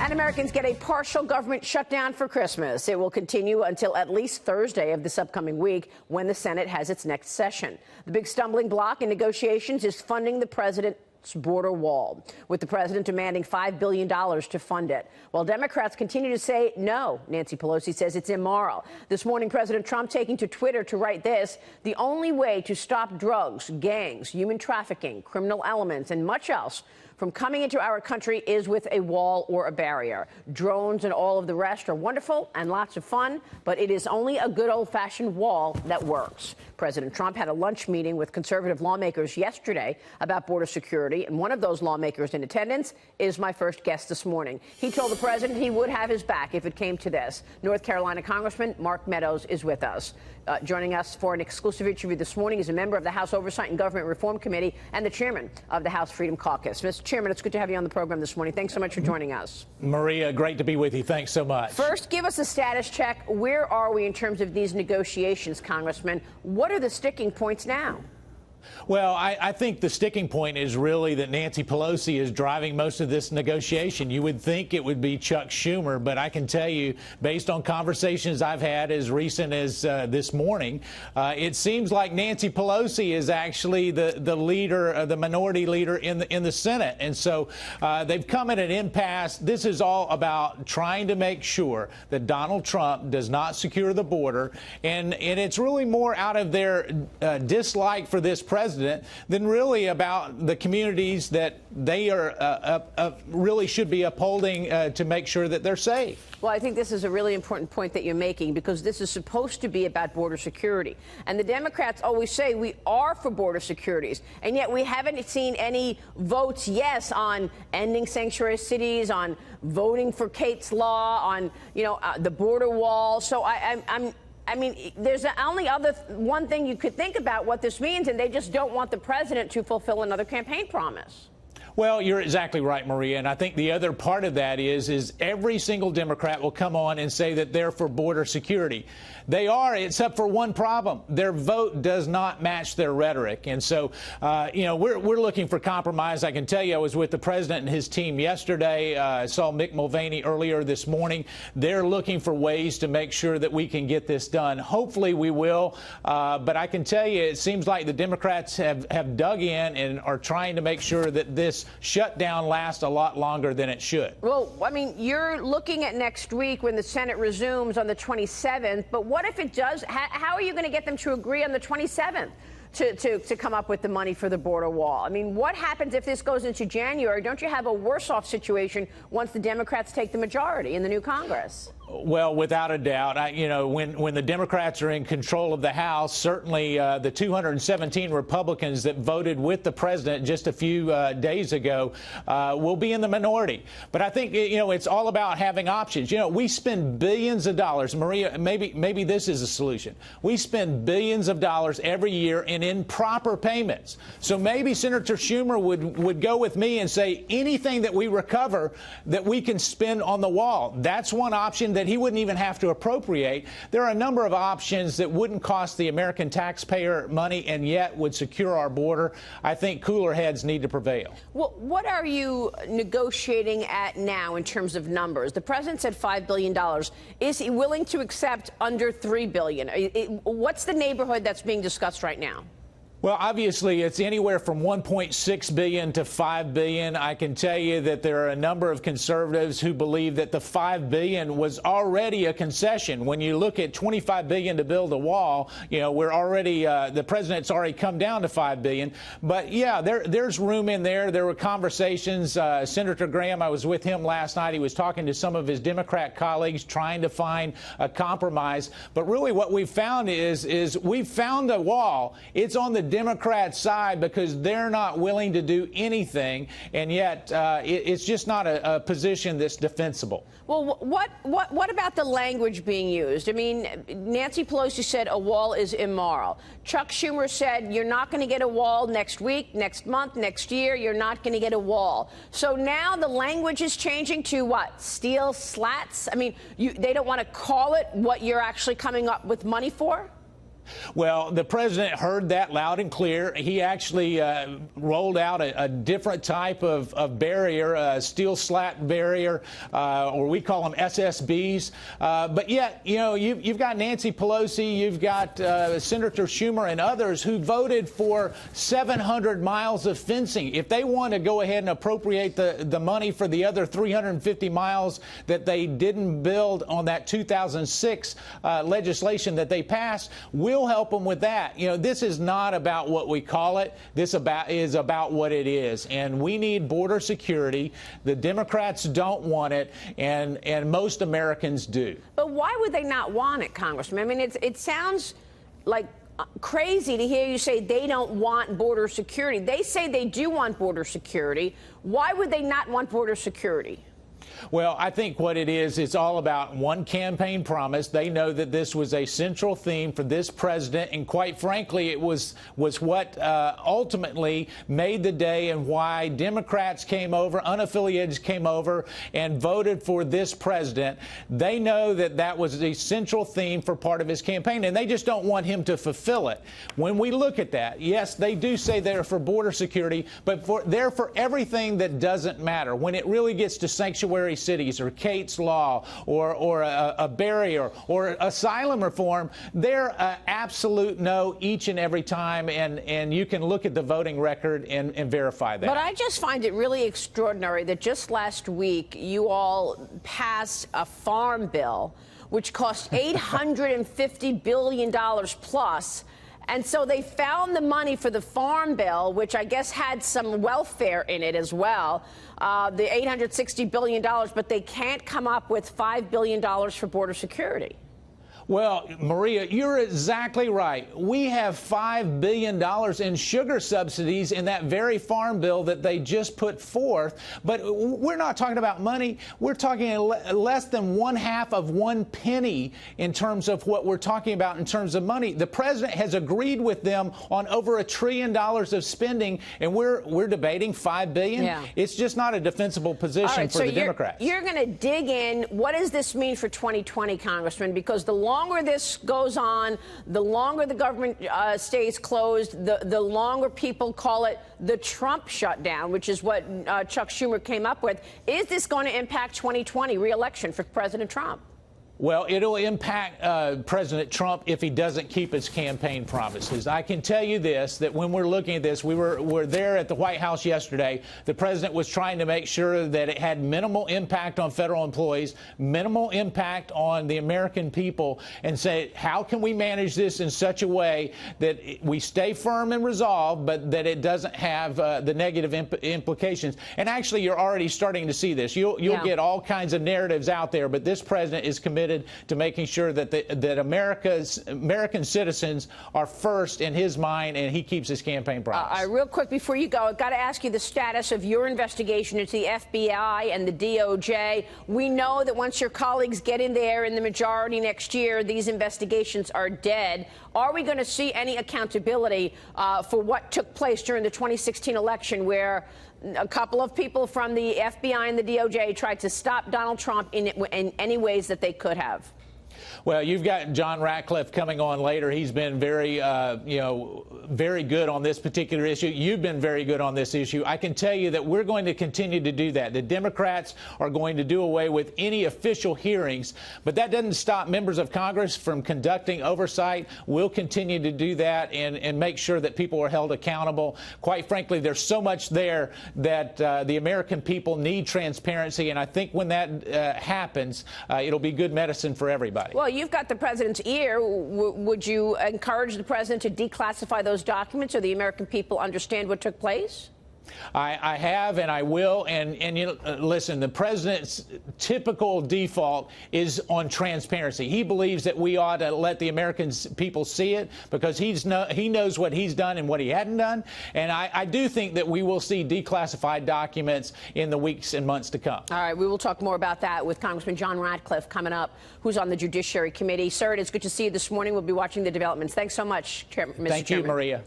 And Americans get a partial government shutdown for Christmas. It will continue until at least Thursday of this upcoming week when the Senate has its next session. The big stumbling block in negotiations is funding the president's border wall, with the president demanding $5 billion to fund it. While Democrats continue to say no, Nancy Pelosi says it's immoral. This morning, President Trump taking to Twitter to write this: the only way to stop drugs, gangs, human trafficking, criminal elements, and much else from coming into our country is with a wall or a barrier. Drones and all of the rest are wonderful and lots of fun, but it is only a good old-fashioned wall that works. President Trump had a lunch meeting with conservative lawmakers yesterday about border security, and one of those lawmakers in attendance is my first guest this morning. He told the president he would have his back if it came to this. North Carolina Congressman Mark Meadows is with us. Joining us for an exclusive interview this morning is a member of the House Oversight and Government Reform Committee and the chairman of the House Freedom Caucus. Mr. Chairman, it's good to have you on the program this morning. Thanks so much for joining us. Maria, great to be with you. Thanks so much. First, give us a status check. Where are we in terms of these negotiations, Congressman? What are the sticking points now? Well, I think the sticking point is really that Nancy Pelosi is driving most of this negotiation. You would think it would be Chuck Schumer, but I can tell you, based on conversations I've had as recent as this morning, it seems like Nancy Pelosi is actually the leader, the minority leader in the Senate. And so they've come at an impasse. This is all about trying to make sure that Donald Trump does not secure the border. And it's really more out of their dislike for this president than really about the communities that they are really should be upholding to make sure that they're safe. Well, I think this is a really important point that you're making, because this is supposed to be about border security. And the Democrats always say we are for border securities, and yet we haven't seen any votes yes on ending sanctuary cities, on voting for Kate's Law, on, the border wall. So I mean, there's only one thing you could think about what this means, and they just don't want the president to fulfill another campaign promise. Well, you're exactly right, Maria. And I think the other part of that is every single Democrat will come on and say that they're for border security. They are, except for one problem. Their vote does not match their rhetoric. And so, we're looking for compromise. I can tell you I was with the president and his team yesterday. I saw Mick Mulvaney earlier this morning. They're looking for ways to make sure that we can get this done. Hopefully we will. But I can tell you it seems like the Democrats have dug in and are trying to make sure that this shutdown lasts a lot longer than it should. Well, I mean, you're looking at next week when the Senate resumes on the 27th. But what if it does? How are you going to get them to agree on the 27th to come up with the money for the border wall? I mean, what happens if this goes into January? Don't you have a worse off situation once the Democrats take the majority in the new Congress? Well, without a doubt, when the Democrats are in control of the House, certainly the 217 Republicans that voted with the president just a few days ago will be in the minority. But I think, it's all about having options. We spend billions of dollars. Maria, maybe this is a solution. We spend billions of dollars every year in improper payments. So maybe Senator Schumer would go with me and say anything that we recover that we can spend on the wall. That's one option that he wouldn't even have to appropriate. There are a number of options that wouldn't cost the American taxpayer money and yet would secure our border. I think cooler heads need to prevail. Well, what are you negotiating at now in terms of numbers? The president said $5 billion. Is he willing to accept under $3 billion? What's the neighborhood that's being discussed right now? Well, obviously, it's anywhere from $1.6 billion to $5 billion. I can tell you that there are a number of conservatives who believe that the $5 billion was already a concession. When you look at $25 billion to build a wall, we're already the president's already come down to $5 billion. But, yeah, there's room in there. There were conversations. Senator Graham, I was with him last night. He was talking to some of his Democrat colleagues trying to find a compromise. But really what we've found is we've found a wall. It's on the Democrat side because they're not willing to do anything, and yet it's just not a position that's defensible. Well, what about the language being used? I mean, Nancy Pelosi said a wall is immoral. Chuck Schumer said you're not going to get a wall next week, next month, next year. You're not going to get a wall. So now the language is changing to what? Steel slats? I mean, they don't want to call it what you're actually coming up with money for? Well, the president heard that loud and clear. He actually rolled out a different type of barrier, a steel slat barrier, or we call them SSBs. But yet, you know, you've got Nancy Pelosi, you've got Senator Schumer and others who voted for 700 miles of fencing. If they want to go ahead and appropriate the money for the other 350 miles that they didn't build on that 2006 legislation that they passed, we'll help them with that. You know, this is not about what we call it. This is about what it is. And we need border security. The Democrats don't want it, and most Americans do. But why would they not want it, Congressman? I mean, it sounds like crazy to hear you say they don't want border security. They say they do want border security. Why would they not want border security? Well, I think what it is, it's all about one campaign promise. They know that this was a central theme for this president, and quite frankly, it was what ultimately made the day and why Democrats came over, unaffiliated came over, and voted for this president. They know that that was a central theme for part of his campaign, and they just don't want him to fulfill it. When we look at that, yes, they do say they're for border security, but they're for everything that doesn't matter. When it really gets to sanctuary cities or Kate's Law or a barrier or asylum reform, they're absolute no each and every time, and you can look at the voting record and verify that. But I just find it really extraordinary that just last week you all passed a farm bill which cost $850 billion plus. And so they found the money for the farm bill, which I guess had some welfare in it as well, the $860 billion, but they can't come up with $5 billion for border security. Well, Maria, you're exactly right. We have $5 billion in sugar subsidies in that very farm bill that they just put forth. But we're not talking about money. We're talking less than 1/2 of 1 penny in terms of what we're talking about in terms of money. The president has agreed with them on over $1 trillion of spending, and we're debating $5 billion. Yeah. It's just not a defensible position for the Democrats. You're going to dig in. What does this mean for 2020, Congressman? Because the longer this goes on, the longer the government stays closed, the longer people call it the Trump shutdown, which is what Chuck Schumer came up with. Is this going to impact 2020 re-election for President Trump? Well, it'll impact President Trump if he doesn't keep his campaign promises. I can tell you this, that when we're looking at this, we're there at the White House yesterday. The president was trying to make sure that it had minimal impact on federal employees, minimal impact on the American people, and say, how can we manage this in such a way that we stay firm and resolved, but that it doesn't have the negative implications. And actually, you're already starting to see this. You'll get all kinds of narratives out there, but this president is committed to making sure that American citizens are first in his mind, and he keeps his campaign promise. Real quick before you go, I've got to ask you the status of your investigation into the FBI and the DOJ. We know that once your colleagues get in there in the majority next year, these investigations are dead. Are we going to see any accountability for what took place during the 2016 election, where a couple of people from the FBI and the DOJ tried to stop Donald Trump in any ways that they could have? Well, you've got John Ratcliffe coming on later. He's been very, very good on this particular issue. You've been very good on this issue. I can tell you that we're going to continue to do that. The Democrats are going to do away with any official hearings, but that doesn't stop members of Congress from conducting oversight. We'll continue to do that and make sure that people are held accountable. Quite frankly, there's so much there that the American people need transparency, and I think when that happens, it'll be good medicine for everybody. Well, you've got the president's ear. Would you encourage the president to declassify those documents so the American people understand what took place? I have, and I will. And you know, listen, the president's typical default is on transparency. He believes that we ought to let the American people see it because he knows what he's done and what he hadn't done. And I do think that we will see declassified documents in the weeks and months to come. All right. We will talk more about that with Congressman John Ratcliffe coming up, who's on the Judiciary Committee. Sir, it's good to see you this morning. We'll be watching the developments. Thanks so much, Mr. Chairman. Thank you, Maria.